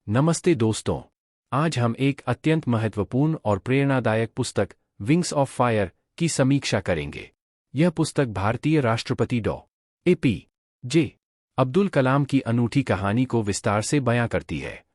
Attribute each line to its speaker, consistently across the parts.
Speaker 1: नमस्ते दोस्तों। आज हम एक अत्यंत महत्वपूर्ण और प्रेरणादायक पुस्तक विंग्स ऑफ फायर की समीक्षा करेंगे। यह पुस्तक भारतीय राष्ट्रपति डॉ. ए.पी.जे. अब्दुल कलाम की अनूठी कहानी को विस्तार से बयां करती है।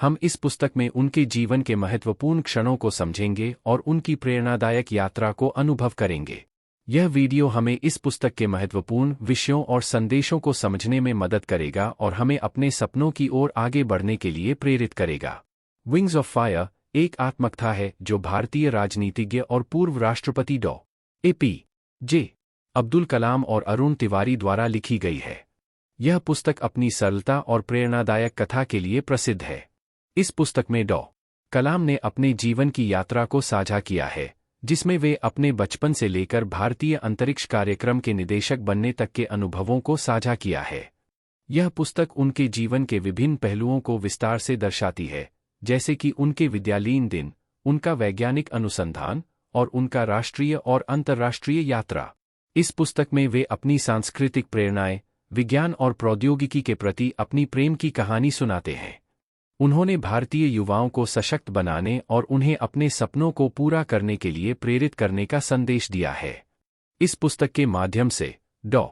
Speaker 1: हम इस पुस्तक में उनके जीवन के महत्वपूर्ण क्षणों को समझेंगे और उनकी प्रेरणादायक यात्रा को अनुभव करेंगे। यह वीडियो हमें इस पुस्तक के महत्वपूर्ण विषयों और संदेशों को समझने में मदद करेगा और हमें अपने सपनों की ओर आगे बढ़ने के लिए प्रेरित करेगा। विंग्स ऑफ फायर एक आत्मकथा है जो भारतीय राजनीतिज्ञ और पूर्व राष्ट्रपति डॉ. ए.पी.जे. अब्दुल कलाम और अरुण तिवारी द्वारा लिखी गई है। यह पुस्तक अपनी सरलता और प्रेरणादायक कथा के लिए प्रसिद्ध है। इस पुस्तक में डॉ. कलाम ने अपने जीवन की यात्रा को साझा किया है, जिसमें वे अपने बचपन से लेकर भारतीय अंतरिक्ष कार्यक्रम के निदेशक बनने तक के अनुभवों को साझा किया है। यह पुस्तक उनके जीवन के विभिन्न पहलुओं को विस्तार से दर्शाती है, जैसे कि उनके विद्यालयीन दिन, उनका वैज्ञानिक अनुसंधान और उनका राष्ट्रीय और अंतर्राष्ट्रीय यात्रा। इस पुस्तक में वे अपनी सांस्कृतिक प्रेरणाएं, विज्ञान और प्रौद्योगिकी के प्रति अपनी प्रेम की कहानी सुनाते हैं। उन्होंने भारतीय युवाओं को सशक्त बनाने और उन्हें अपने सपनों को पूरा करने के लिए प्रेरित करने का संदेश दिया है। इस पुस्तक के माध्यम से डॉ.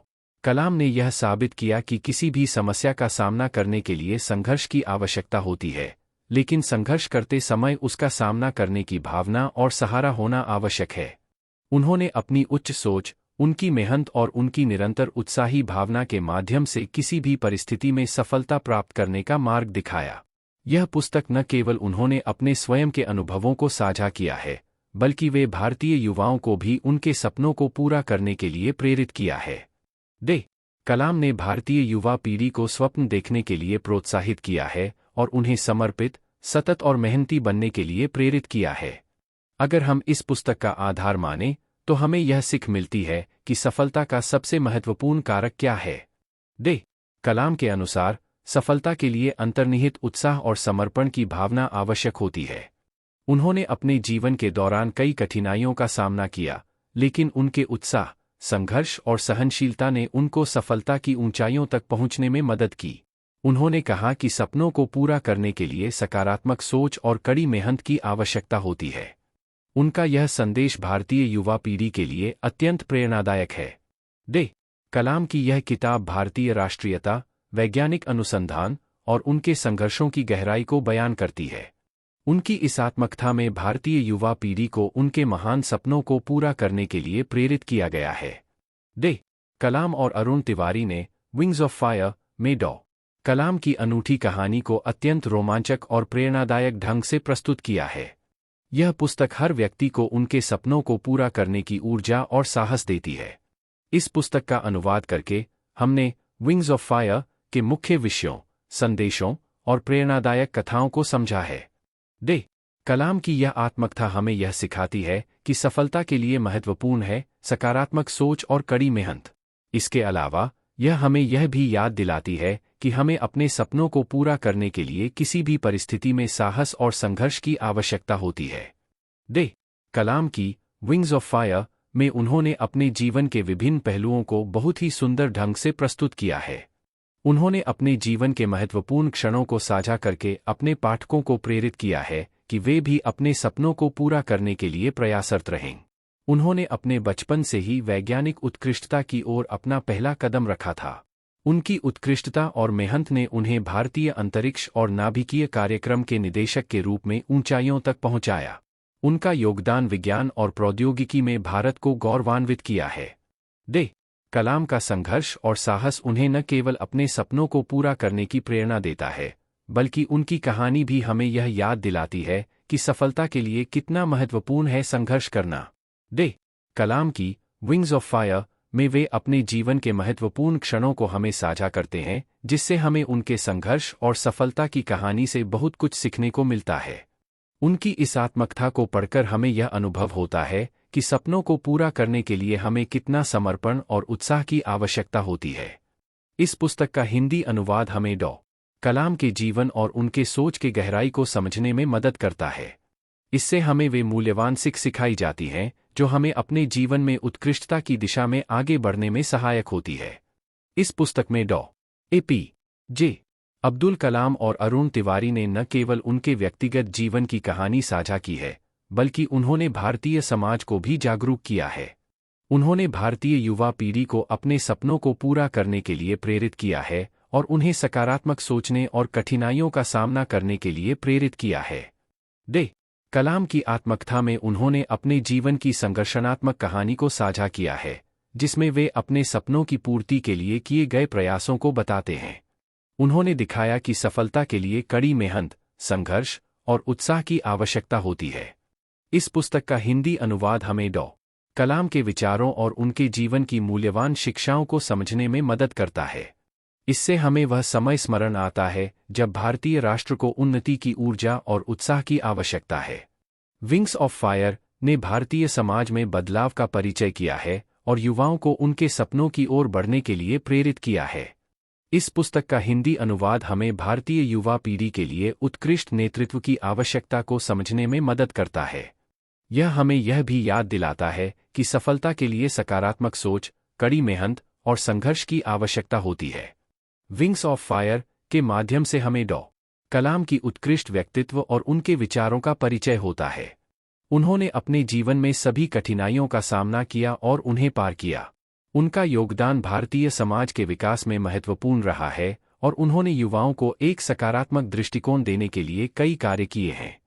Speaker 1: कलाम ने यह साबित किया कि किसी भी समस्या का सामना करने के लिए संघर्ष की आवश्यकता होती है, लेकिन संघर्ष करते समय उसका सामना करने की भावना और सहारा होना आवश्यक है। उन्होंने अपनी उच्च सोच, उनकी मेहनत और उनकी निरंतर उत्साही भावना के माध्यम से किसी भी परिस्थिति में सफलता प्राप्त करने का मार्ग दिखाया। यह पुस्तक न केवल उन्होंने अपने स्वयं के अनुभवों को साझा किया है, बल्कि वे भारतीय युवाओं को भी उनके सपनों को पूरा करने के लिए प्रेरित किया है। डॉ. कलाम ने भारतीय युवा पीढ़ी को स्वप्न देखने के लिए प्रोत्साहित किया है और उन्हें समर्पित, सतत और मेहनती बनने के लिए प्रेरित किया है। अगर हम इस पुस्तक का आधार मानें, तो हमें यह सीख मिलती है कि सफलता का सबसे महत्वपूर्ण कारक क्या है। डॉ. कलाम के अनुसार सफलता के लिए अंतर्निहित उत्साह और समर्पण की भावना आवश्यक होती है। उन्होंने अपने जीवन के दौरान कई कठिनाइयों का सामना किया, लेकिन उनके उत्साह, संघर्ष और सहनशीलता ने उनको सफलता की ऊंचाइयों तक पहुंचने में मदद की। उन्होंने कहा कि सपनों को पूरा करने के लिए सकारात्मक सोच और कड़ी मेहनत की आवश्यकता होती है। उनका यह संदेश भारतीय युवा पीढ़ी के लिए अत्यंत प्रेरणादायक है। डॉ. कलाम की यह किताब भारतीय राष्ट्रीयता, वैज्ञानिक अनुसंधान और उनके संघर्षों की गहराई को बयान करती है। उनकी इस आत्मकथा में भारतीय युवा पीढ़ी को उनके महान सपनों को पूरा करने के लिए प्रेरित किया गया है। डॉ. कलाम और अरुण तिवारी ने विंग्स ऑफ फायर में डॉ. कलाम की अनूठी कहानी को अत्यंत रोमांचक और प्रेरणादायक ढंग से प्रस्तुत किया है। यह पुस्तक हर व्यक्ति को उनके सपनों को पूरा करने की ऊर्जा और साहस देती है। इस पुस्तक का अनुवाद करके हमने विंग्स ऑफ फायर के मुख्य विषयों, संदेशों और प्रेरणादायक कथाओं को समझा है। डॉ. कलाम की यह आत्मकथा हमें यह सिखाती है कि सफलता के लिए महत्वपूर्ण है सकारात्मक सोच और कड़ी मेहनत। इसके अलावा यह हमें यह भी याद दिलाती है कि हमें अपने सपनों को पूरा करने के लिए किसी भी परिस्थिति में साहस और संघर्ष की आवश्यकता होती है। डॉ. कलाम की विंग्स ऑफ फायर में उन्होंने अपने जीवन के विभिन्न पहलुओं को बहुत ही सुंदर ढंग से प्रस्तुत किया है। उन्होंने अपने जीवन के महत्वपूर्ण क्षणों को साझा करके अपने पाठकों को प्रेरित किया है कि वे भी अपने सपनों को पूरा करने के लिए प्रयासरत रहें। उन्होंने अपने बचपन से ही वैज्ञानिक उत्कृष्टता की ओर अपना पहला कदम रखा था। उनकी उत्कृष्टता और मेहनत ने उन्हें भारतीय अंतरिक्ष और नाभिकीय कार्यक्रम के निदेशक के रूप में ऊंचाइयों तक पहुंचाया। उनका योगदान विज्ञान और प्रौद्योगिकी में भारत को गौरवान्वित किया है। डॉ. कलाम का संघर्ष और साहस उन्हें न केवल अपने सपनों को पूरा करने की प्रेरणा देता है, बल्कि उनकी कहानी भी हमें यह याद दिलाती है कि सफलता के लिए कितना महत्वपूर्ण है संघर्ष करना। डॉ. कलाम की विंग्स ऑफ फायर में वे अपने जीवन के महत्वपूर्ण क्षणों को हमें साझा करते हैं, जिससे हमें उनके संघर्ष और सफलता की कहानी से बहुत कुछ सीखने को मिलता है। उनकी इस आत्मकथा को पढ़कर हमें यह अनुभव होता है कि सपनों को पूरा करने के लिए हमें कितना समर्पण और उत्साह की आवश्यकता होती है। इस पुस्तक का हिंदी अनुवाद हमें डॉ. कलाम के जीवन और उनके सोच के गहराई को समझने में मदद करता है। इससे हमें वे मूल्यवान सीख सिखाई जाती हैं जो हमें अपने जीवन में उत्कृष्टता की दिशा में आगे बढ़ने में सहायक होती है। इस पुस्तक में डॉ. ए.पी.जे. अब्दुल कलाम और अरुण तिवारी ने न केवल उनके व्यक्तिगत जीवन की कहानी साझा की है, बल्कि उन्होंने भारतीय समाज को भी जागरूक किया है। उन्होंने भारतीय युवा पीढ़ी को अपने सपनों को पूरा करने के लिए प्रेरित किया है और उन्हें सकारात्मक सोचने और कठिनाइयों का सामना करने के लिए प्रेरित किया है। कलाम की आत्मकथा में उन्होंने अपने जीवन की संघर्षणात्मक कहानी को साझा किया है, जिसमें वे अपने सपनों की पूर्ति के लिए किए गए प्रयासों को बताते हैं। उन्होंने दिखाया कि सफलता के लिए कड़ी मेहनत, संघर्ष और उत्साह की आवश्यकता होती है। इस पुस्तक का हिंदी अनुवाद हमें डॉ. कलाम के विचारों और उनके जीवन की मूल्यवान शिक्षाओं को समझने में मदद करता है। इससे हमें वह समय स्मरण आता है जब भारतीय राष्ट्र को उन्नति की ऊर्जा और उत्साह की आवश्यकता है। विंग्स ऑफ फायर ने भारतीय समाज में बदलाव का परिचय किया है और युवाओं को उनके सपनों की ओर बढ़ने के लिए प्रेरित किया है। इस पुस्तक का हिंदी अनुवाद हमें भारतीय युवा पीढ़ी के लिए उत्कृष्ट नेतृत्व की आवश्यकता को समझने में मदद करता है। यह हमें यह भी याद दिलाता है कि सफलता के लिए सकारात्मक सोच, कड़ी मेहनत और संघर्ष की आवश्यकता होती है। विंग्स ऑफ फायर के माध्यम से हमें डॉ. कलाम की उत्कृष्ट व्यक्तित्व और उनके विचारों का परिचय होता है। उन्होंने अपने जीवन में सभी कठिनाइयों का सामना किया और उन्हें पार किया। उनका योगदान भारतीय समाज के विकास में महत्वपूर्ण रहा है और उन्होंने युवाओं को एक सकारात्मक दृष्टिकोण देने के लिए कई कार्य किए हैं।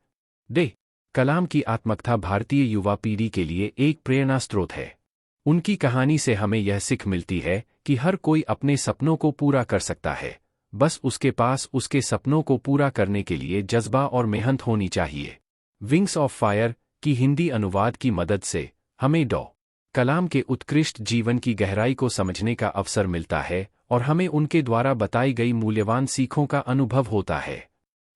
Speaker 1: कलाम की आत्मकथा भारतीय युवा पीढ़ी के लिए एक प्रेरणा स्रोत है। उनकी कहानी से हमें यह सीख मिलती है कि हर कोई अपने सपनों को पूरा कर सकता है, बस उसके पास उसके सपनों को पूरा करने के लिए जज्बा और मेहनत होनी चाहिए। विंग्स ऑफ फायर की हिंदी अनुवाद की मदद से हमें डॉ. कलाम के उत्कृष्ट जीवन की गहराई को समझने का अवसर मिलता है और हमें उनके द्वारा बताई गई मूल्यवान सीखों का अनुभव होता है।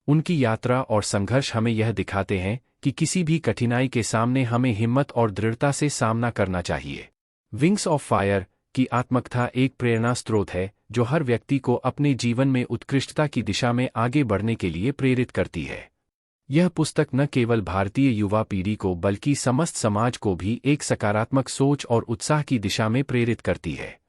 Speaker 1: उनकी यात्रा और संघर्ष हमें यह दिखाते हैं कि किसी भी कठिनाई के सामने हमें हिम्मत और दृढ़ता से सामना करना चाहिए। विंग्स ऑफ फायर की आत्मकथा एक प्रेरणा स्रोत है जो हर व्यक्ति को अपने जीवन में उत्कृष्टता की दिशा में आगे बढ़ने के लिए प्रेरित करती है। यह पुस्तक न केवल भारतीय युवा पीढ़ी को बल्कि समस्त समाज को भी एक सकारात्मक सोच और उत्साह की दिशा में प्रेरित करती है।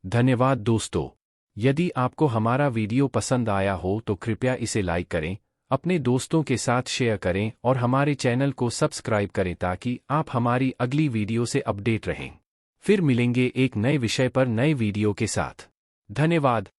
Speaker 1: धन्यवाद दोस्तों। यदि आपको हमारा वीडियो पसंद आया हो तो कृपया इसे लाइक करें, अपने दोस्तों के साथ शेयर करें और हमारे चैनल को सब्सक्राइब करें ताकि आप हमारी अगली वीडियो से अपडेट रहें। फिर मिलेंगे एक नए विषय पर नए वीडियो के साथ। धन्यवाद।